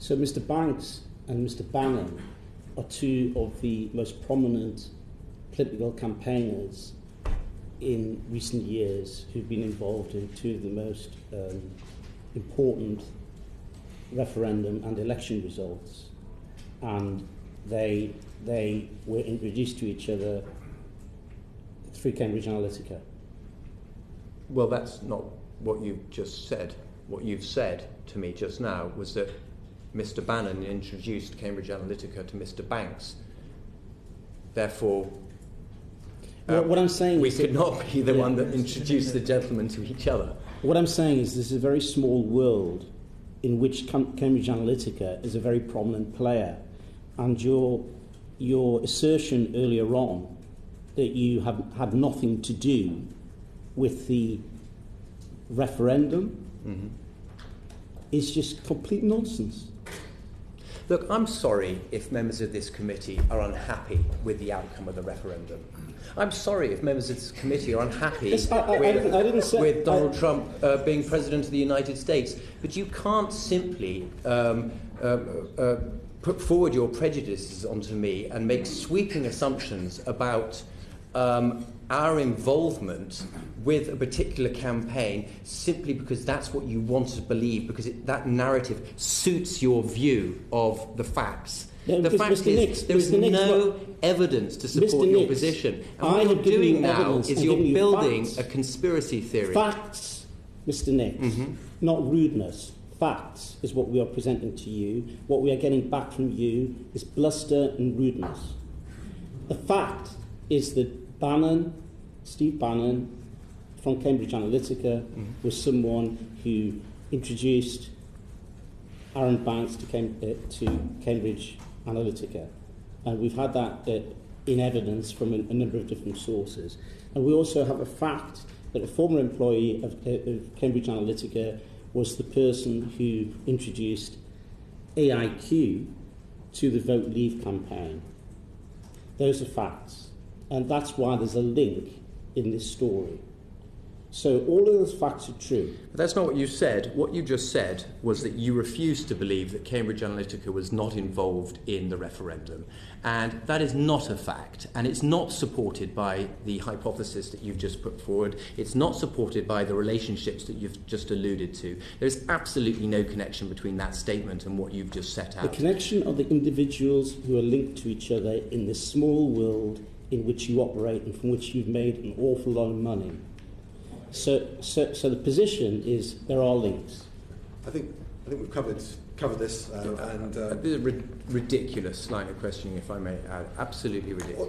So Mr. Banks and Mr. Bannon are two of the most prominent political campaigners in recent years who've been involved in two of the most important referendum and election results. And they were introduced to each other through Cambridge Analytica. Well, that's not what you've just said. What you've said to me just now was that Mr. Bannon introduced Cambridge Analytica to Mr. Banks. Therefore, what I'm saying we is could not be the one that introduced the gentlemen to each other. What I'm saying is this is a very small world in which Cambridge Analytica is a very prominent player. And your assertion earlier on that you have had nothing to do with the referendum is just complete nonsense. Look, I'm sorry if members of this committee are unhappy with the outcome of the referendum. I'm sorry if members of this committee are unhappy with Donald Trump being President of the United States. But you can't simply put forward your prejudices onto me and make sweeping assumptions about our involvement with a particular campaign simply because that's what you want to believe, because that narrative suits your view of the facts. No, the fact is, there is no evidence to support your position. And what you're doing now is you're building a conspiracy theory. Facts, Mr. Nix, not rudeness. Facts is what we are presenting to you. What we are getting back from you is bluster and rudeness. The fact is that Steve Bannon, from Cambridge Analytica, was someone who introduced Aaron Banks to Cambridge Analytica. And we've had that in evidence from a number of different sources. And we also have a fact that a former employee of Cambridge Analytica was the person who introduced AIQ to the Vote Leave campaign. Those are facts. And that's why there's a link in this story. So all of those facts are true. But that's not what you said. What you just said was that you refused to believe that Cambridge Analytica was not involved in the referendum. And that is not a fact. And it's not supported by the hypothesis that you've just put forward. It's not supported by the relationships that you've just alluded to. There's absolutely no connection between that statement and what you've just set out. The connection of the individuals who are linked to each other in this small world in which you operate and from which you've made an awful lot of money. So the position is there are links. I think we've covered this, and this is a ridiculous line of questioning, if I may add. Absolutely ridiculous.